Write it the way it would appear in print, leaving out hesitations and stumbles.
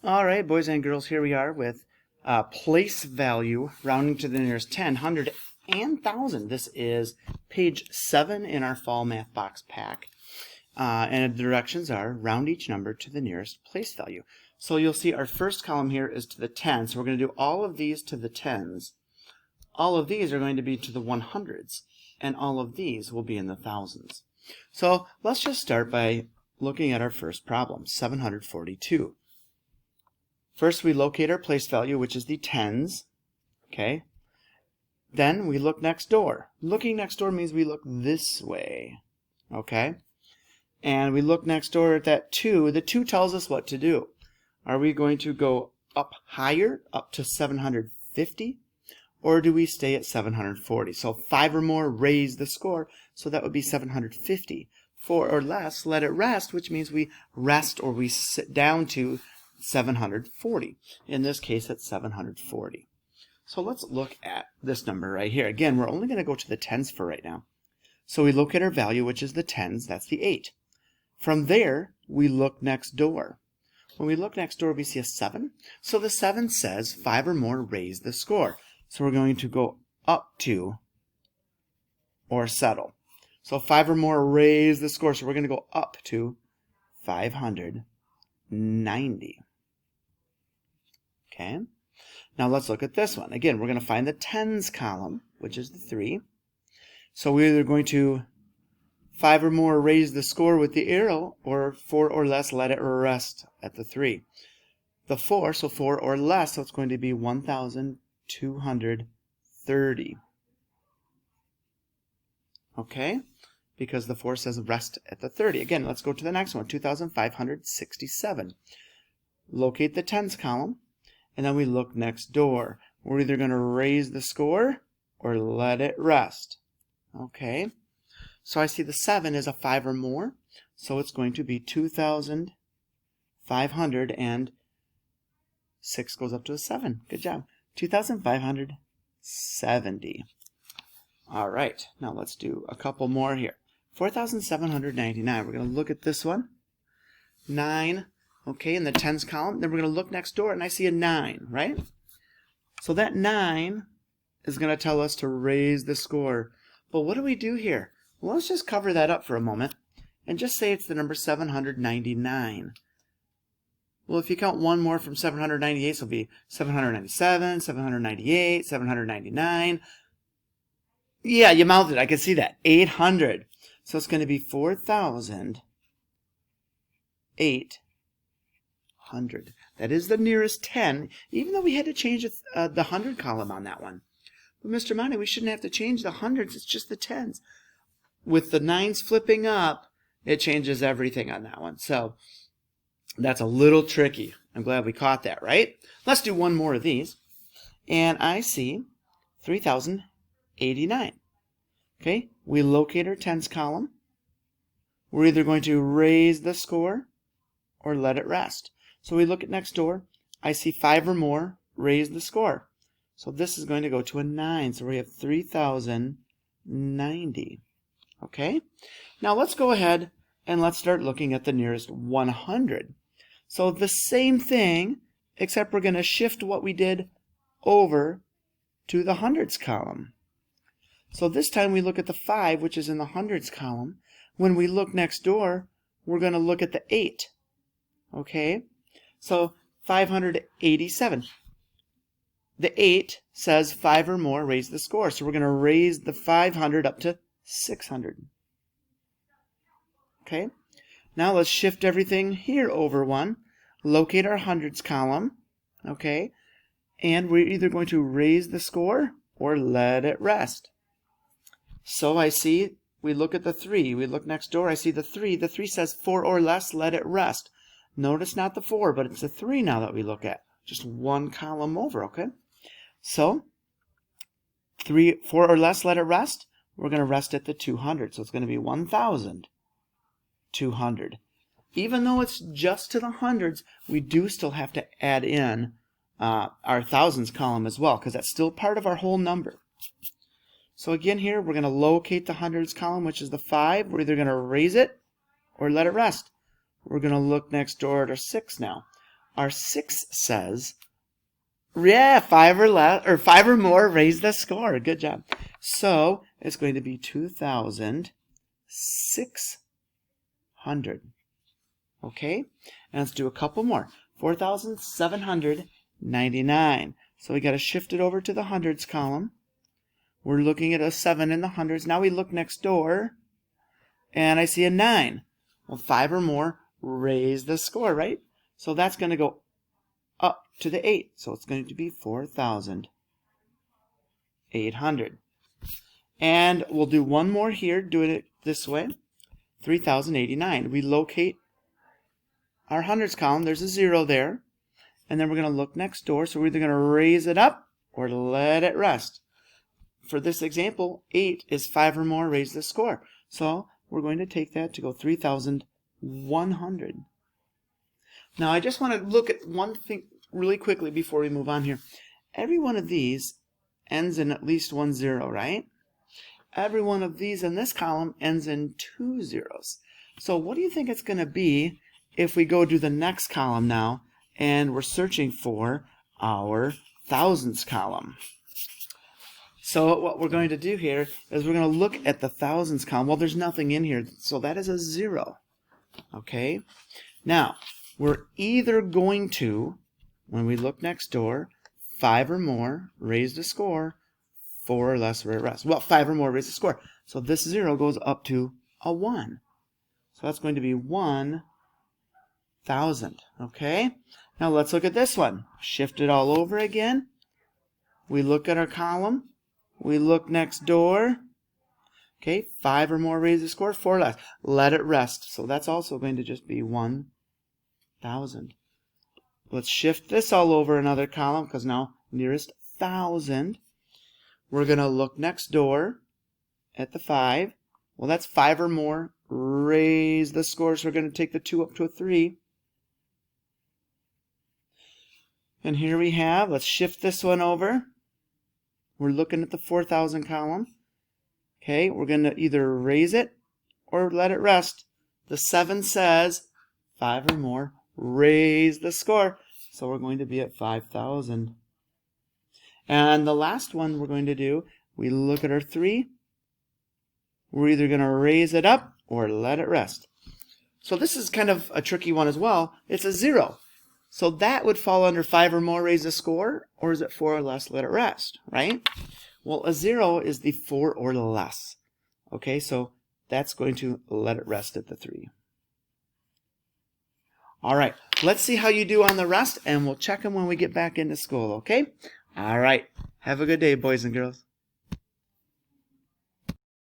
All right, boys and girls, here we are with place value rounding to the nearest 10, 100, and 1,000. This is page 7 in our fall math box pack. And the directions are round each number to the nearest place value. So you'll see our first column here is to the 10. So we're going to do all of these to the 10s. All of these are going to be to the 100s. And all of these will be in the thousands. So let's just start by looking at our first problem, 742. First, we locate our place value, which is the tens. Okay. Then we look next door. Looking next door means we look this way. Okay. And we look next door at that 2. The 2 tells us what to do. Are we going to go up higher, up to 750? Or do we stay at 740? So 5 or more, raise the score. So that would be 750. 4 or less, let it rest, which means we rest or we sit down to 740. In this case, it's 740. So let's look at this number right here. Again, we're only going to go to the tens for right now. So we locate our value, which is the tens. That's the 8. From there, we look next door. When we look next door, we see a 7. So the 7 says 5 or more, raise the score. So we're going to go up to or settle. So 5 or more, raise the score. So we're going to go up to 590. Okay. Now let's look at this one. Again, we're going to find the tens column, which is the 3. So we're either going to 5 or more, raise the score with the arrow, or 4 or less, let it rest at the 3. The 4, so 4 or less, so it's going to be 1,230. Okay, because the 4 says rest at the 30. Again, let's go to the next one, 2,567. Locate the tens column, and then we look next door. We're either going to raise the score or let it rest. Okay, so I see the 7 is a 5 or more, so it's going to be 2,500, and 6 goes up to a 7. Good job. 2,570. All right, now let's do a couple more here. 4,799. We're going to look at this one. 9, okay, in the tens column. Then we're going to look next door, and I see a 9, right? So that 9 is going to tell us to raise the score. But what do we do here? Well, let's just cover that up for a moment and just say it's the number 799. Well, if you count one more from 798, so it'll be 797, 798, 799. Yeah, you mouthed it. I can see that. 800. So it's going to be 4,800. That is the nearest 10, even though we had to change the 100 column on that one. But Mr. Monty, we shouldn't have to change the hundreds. It's just the tens. With the 9s flipping up, it changes everything on that one. So that's a little tricky. I'm glad we caught that, right? Let's do one more of these. And I see 3,089. Okay, we locate our tens column. We're either going to raise the score or let it rest. So we look at next door. I see 5 or more, raise the score. So this is going to go to a 9. So we have 3,090. Okay, now let's go ahead and let's start looking at the nearest 100. So the same thing, except we're going to shift what we did over to the hundreds column. So this time we look at the 5, which is in the hundreds column. When we look next door, we're going to look at the 8. Okay, so 587. The 8 says 5 or more, raise the score. So we're going to raise the 500 up to 600. Okay, now let's shift everything here over one. Locate our hundreds column. Okay, and we're either going to raise the score or let it rest. So I see, we look at the 3. We look next door, I see the 3. The 3 says 4 or less, let it rest. Notice not the 4, but it's the 3 now that we look at. Just one column over, okay? So, 4 or less, let it rest. We're going to rest at the 200. So it's going to be 1,200. Even though it's just to the hundreds, we do still have to add in our thousands column as well, because that's still part of our whole number. So again here, we're going to locate the hundreds column, which is the 5. We're either going to raise it or let it rest. We're going to look next door at our 6 now. Our 6 says, yeah, 5 or less, or 5 or more, raise the score. Good job. So it's going to be 2,600. Okay, and let's do a couple more. 4,799. So we got to shift it over to the hundreds column. We're looking at a 7 in the hundreds. Now we look next door, and I see a 9. Well, 5 or more, raise the score, right? So that's going to go up to the 8. So it's going to be 4,800. And we'll do one more here, doing it this way. 3,089. We locate our hundreds column. There's a 0 there. And then we're going to look next door. So we're either going to raise it up or let it rest. For this example, 8 is 5 or more, raise the score. So we're going to take that to go 3,100. Now I just want to look at one thing really quickly before we move on here. Every one of these ends in at least 1 0, right? Every one of these in this column ends in 2 zeros. So what do you think it's going to be if we go to the next column now and we're searching for our thousands column? So what we're going to do here is we're going to look at the thousands column. Well, there's nothing in here, so that is a 0. Okay? Now, we're either going to, when we look next door, 5 or more, raise the score, 4 or less, rest. Well, 5 or more, raise the score. So this 0 goes up to a 1. So that's going to be 1,000. Okay? Now let's look at this one. Shift it all over again. We look at our column. We look next door. Okay, 5 or more, raise the score, 4 or less. Let it rest. So that's also going to just be 1,000. Let's shift this all over another column because now nearest 1,000. We're going to look next door at the 5. Well, that's 5 or more, raise the score. So we're going to take the 2 up to a 3. And here we have, let's shift this one over. We're looking at the 4,000 column. Okay, we're going to either raise it or let it rest. The 7 says 5 or more, raise the score. So we're going to be at 5,000. And the last one we're going to do, we look at our 3. We're either going to raise it up or let it rest. So this is kind of a tricky one as well. It's a 0. So that would fall under 5 or more, raise the score, or is it 4 or less, let it rest, right? Well, a 0 is the 4 or less. Okay, so that's going to let it rest at the 3. All right, let's see how you do on the rest, and we'll check them when we get back into school, okay? All right, have a good day, boys and girls.